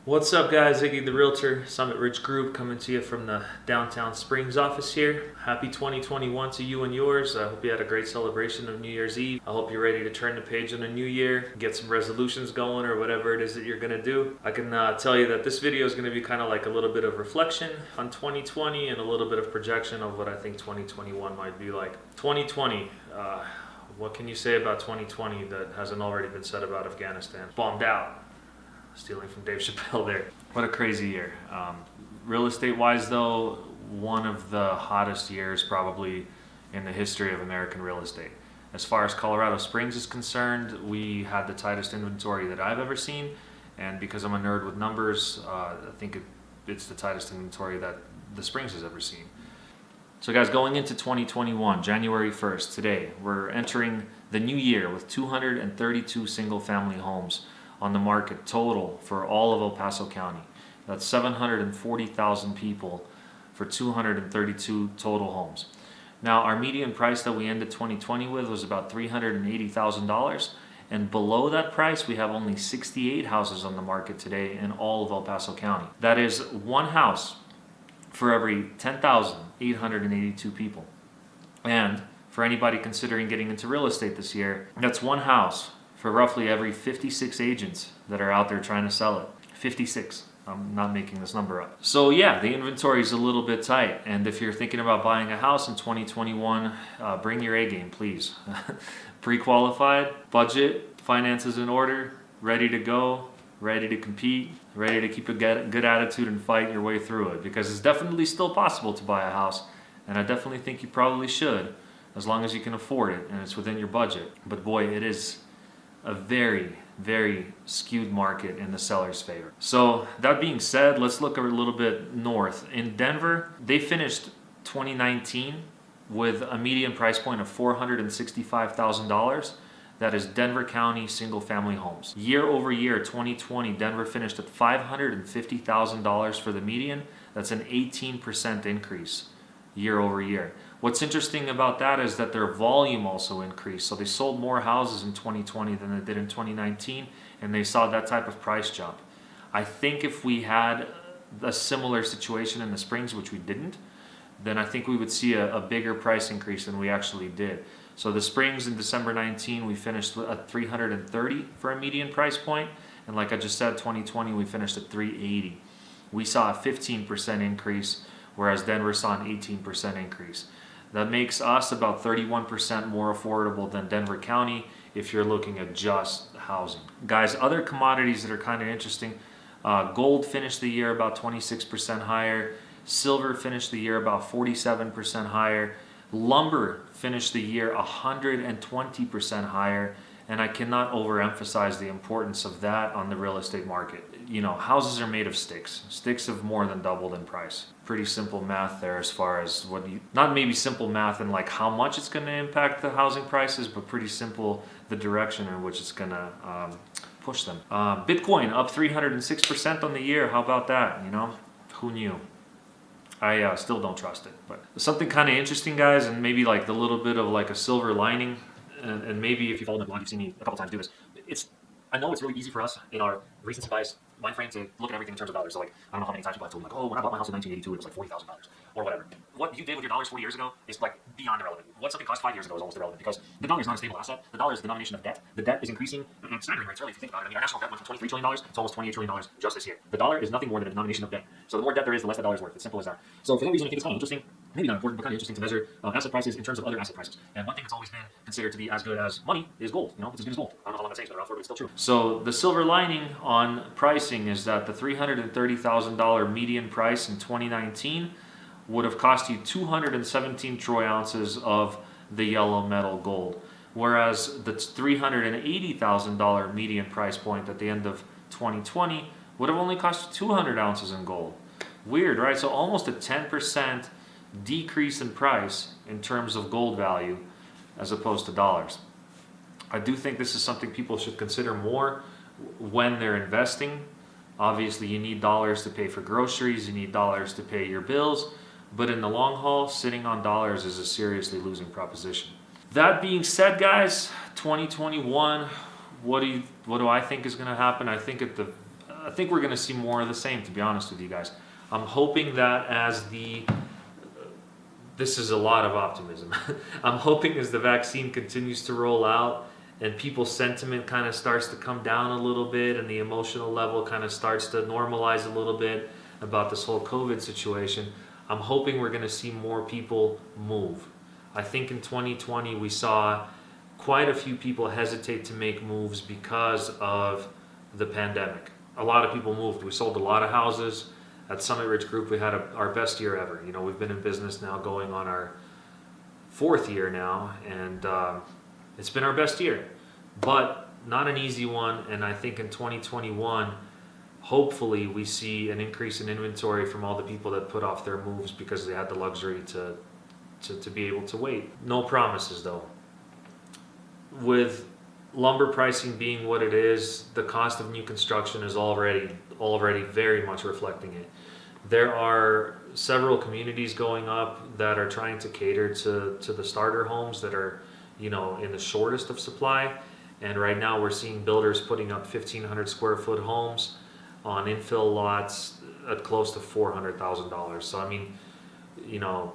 What's up, guys? Iggy the Realtor, Summit Ridge Group, coming to you from the downtown Springs office here. Happy 2021 to you and yours. I hope you had a great celebration of New Year's Eve. I hope you're ready to turn the page on a new year, get some resolutions going, or whatever it is that you're going to do. I can tell you that this video is going to be kind of like a little bit of reflection on 2020 and a little bit of projection of what I think 2021 might be like. 2020, what can you say about 2020 that hasn't already been said about Afghanistan? Bombed out. Stealing from Dave Chappelle there. What a crazy year. Real estate wise, though, one of the hottest years probably in the history of American real estate. As far as Colorado Springs is concerned, we had the tightest inventory that I've ever seen. And because I'm a nerd with numbers, I think it's the tightest inventory that the Springs has ever seen. So, guys, going into 2021, January 1st, today, we're entering the new year with 232 single family homes on the market total for all of El Paso County. That's 740,000 people for 232 total homes. Now, our median price that we ended 2020 with was about $380,000. And below that price, we have only 68 houses on the market today in all of El Paso County. That is one house for every 10,882 people. And for anybody considering getting into real estate this year, that's one house for roughly every 56 agents that are out there trying to sell it. 56. I'm not making this number up. So yeah, the inventory is a little bit tight. And if you're thinking about buying a house in 2021, bring your A game, please. Pre-qualified, budget, finances in order, ready to go, ready to compete, ready to keep a good attitude and fight your way through it. Because it's definitely still possible to buy a house. And I definitely think you probably should, as long as you can afford it and it's within your budget. But boy, it is a very, very skewed market in the seller's favor. So that being said, let's look a little bit north. In Denver, they finished 2019 with a median price point of $465,000. That is Denver County single family homes. Year over year, 2020, Denver finished at $550,000 for the median. That's an 18% increase year over year. What's interesting about that is that their volume also increased. So they sold more houses in 2020 than they did in 2019, and they saw that type of price jump. I think if we had a similar situation in the Springs, which we didn't, then I think we would see a bigger price increase than we actually did. So the Springs in December 19, we finished at 330 for a median price point, and like I just said, 2020 we finished at 380. We saw a 15% increase, whereas Denver saw an 18% increase. That makes us about 31% more affordable than Denver County if you're looking at just housing. Guys, other commodities that are kind of interesting. Gold finished the year about 26% higher. Silver finished the year about 47% higher. Lumber finished the year 120% higher. And I cannot overemphasize the importance of that on the real estate market. You know, houses are made of sticks. Sticks have more than doubled in price. Pretty simple math there as far as not maybe simple math in like how much it's going to impact the housing prices, but pretty simple the direction in which it's going to push them. Bitcoin up 306% on the year. How about that? You know, who knew? I still don't trust it. But something kind of interesting, guys, and maybe like the little bit of like a silver lining. And maybe if you follow my blog, you've seen me a couple times do this. I know it's really easy for us in our recency bias mind frame to look at everything in terms of dollars. So like, I don't know how many times people have told me like, oh, when I bought my house in 1982, it was like $40,000 or whatever. What you did with your dollars 40 years ago is like beyond irrelevant. What something cost 5 years ago is almost irrelevant because the dollar is not a stable asset. The dollar is the denomination of debt. The debt is increasing at staggering rates. Really, if you think about it, I mean, our national debt went from $23 trillion to almost $28 trillion just this year. The dollar is nothing more than a denomination of debt. So the more debt there is, the less the dollar is worth. It's simple as that. So for that reason, I think it's kind of interesting. Maybe not important, but kind of interesting to measure asset prices in terms of other asset prices. And one thing that's always been considered to be as good as money is gold. You know, it's as good as gold. I don't know how long that takes, but around 4, but it's still true. So the silver lining on pricing is that the $330,000 median price in 2019 would have cost you 217 troy ounces of the yellow metal gold, whereas the $380,000 median price point at the end of 2020 would have only cost you 200 ounces in gold. Weird, right? So almost a 10% decrease in price in terms of gold value as opposed to dollars. I do think this is something people should consider more when they're investing. Obviously, you need dollars to pay for groceries, you need dollars to pay your bills, but in the long haul, sitting on dollars is a seriously losing proposition. That being said, guys, 2021, what do I think is going to happen? I think I think we're going to see more of the same, to be honest with you guys. I'm hoping that this is a lot of optimism. I'm hoping as the vaccine continues to roll out and people's sentiment kind of starts to come down a little bit and the emotional level kind of starts to normalize a little bit about this whole COVID situation, I'm hoping we're going to see more people move. I think in 2020 we saw quite a few people hesitate to make moves because of the pandemic. A lot of people moved. We sold a lot of houses. At Summit Ridge Group, we had our best year ever. You know, we've been in business now going on our 4th year now, and it's been our best year, but not an easy one. And I think in 2021, hopefully we see an increase in inventory from all the people that put off their moves because they had the luxury to be able to wait. No promises though. With lumber pricing being what it is, the cost of new construction is already very much reflecting it. There are several communities going up that are trying to cater to the starter homes that are, you know, in the shortest of supply. And right now we're seeing builders putting up 1,500 square foot homes on infill lots at close to $400,000. So I mean, you know,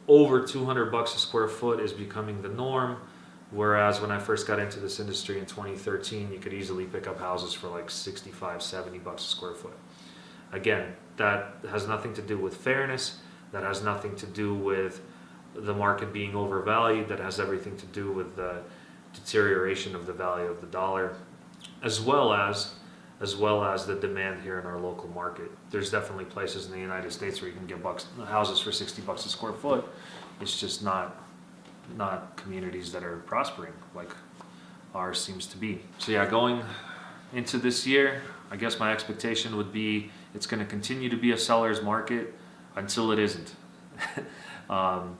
over $200 a square foot is becoming the norm. Whereas when I first got into this industry in 2013, you could easily pick up houses for like $65, $70 a square foot. Again, that has nothing to do with fairness. That has nothing to do with the market being overvalued. That has everything to do with the deterioration of the value of the dollar, as well as the demand here in our local market. There's definitely places in the United States where you can get houses for $60 a square foot. It's just not communities that are prospering like ours seems to be. So yeah, going into this year, I guess my expectation would be it's going to continue to be a seller's market until it isn't.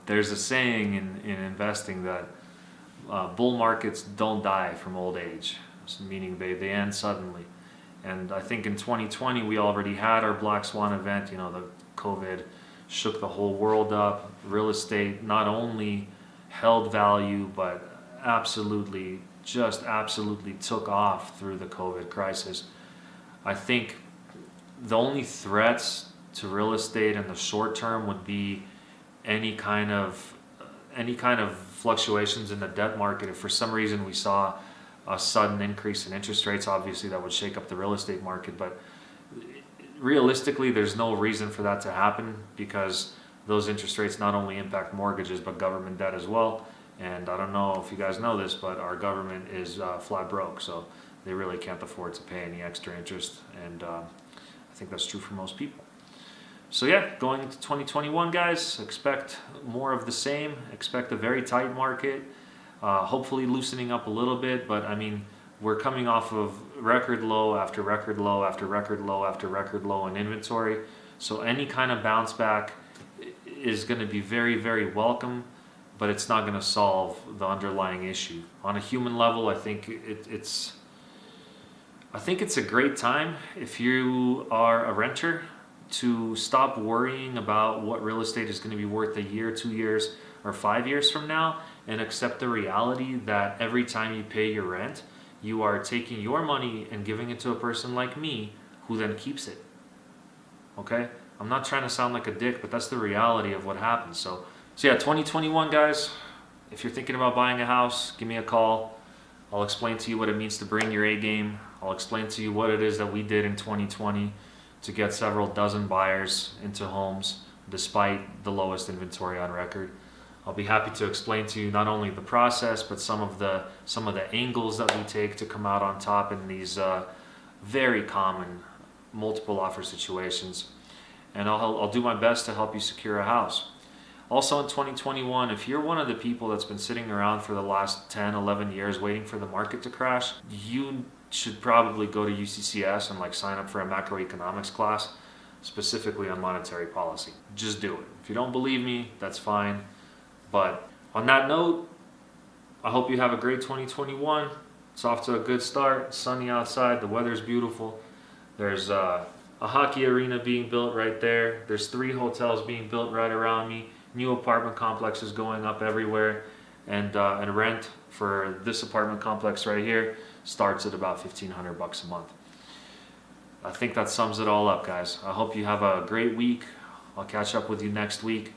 There's a saying in investing that bull markets don't die from old age, meaning they end suddenly. And I think in 2020 we already had our Black Swan event. You know, the COVID shook the whole world up. Real estate not only held value, but absolutely took off through the COVID crisis. I think the only threats to real estate in the short term would be any kind of fluctuations in the debt market. If for some reason we saw a sudden increase in interest rates, obviously that would shake up the real estate market. But realistically, there's no reason for that to happen because those interest rates not only impact mortgages but government debt as well. And I don't know if you guys know this, but our government is flat broke, so they really can't afford to pay any extra interest. And I think that's true for most people. So yeah, going into 2021, guys, expect more of the same. Expect a very tight market, hopefully loosening up a little bit. But I mean, we're coming off of record low after record low after record low after record low in inventory. So any kind of bounce back is going to be very, very welcome, but it's not going to solve the underlying issue. On a human level, I think it's a great time if you are a renter to stop worrying about what real estate is going to be worth a year, 2 years, or 5 years from now, and accept the reality that every time you pay your rent, you are taking your money and giving it to a person like me who then keeps it. Okay? I'm not trying to sound like a dick, but that's the reality of what happens. So yeah, 2021, guys, if you're thinking about buying a house, give me a call. I'll explain to you what it means to bring your A game. I'll explain to you what it is that we did in 2020 to get several dozen buyers into homes despite the lowest inventory on record. I'll be happy to explain to you not only the process, but some of the angles that we take to come out on top in these very common multiple offer situations. And I'll do my best to help you secure a house. Also in 2021, if you're one of the people that's been sitting around for the last 10, 11 years waiting for the market to crash, you should probably go to UCCS and sign up for a macroeconomics class, specifically on monetary policy. Just do it. If you don't believe me, that's fine. But on that note, I hope you have a great 2021. It's off to a good start. It's sunny outside. The weather's beautiful. There's a hockey arena being built right there. There's 3 hotels being built right around me. New apartment complexes going up everywhere. And rent for this apartment complex right here starts at about $1,500 a month. I think that sums it all up, guys. I hope you have a great week. I'll catch up with you next week,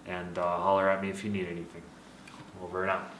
and holler at me if you need anything. Over and out.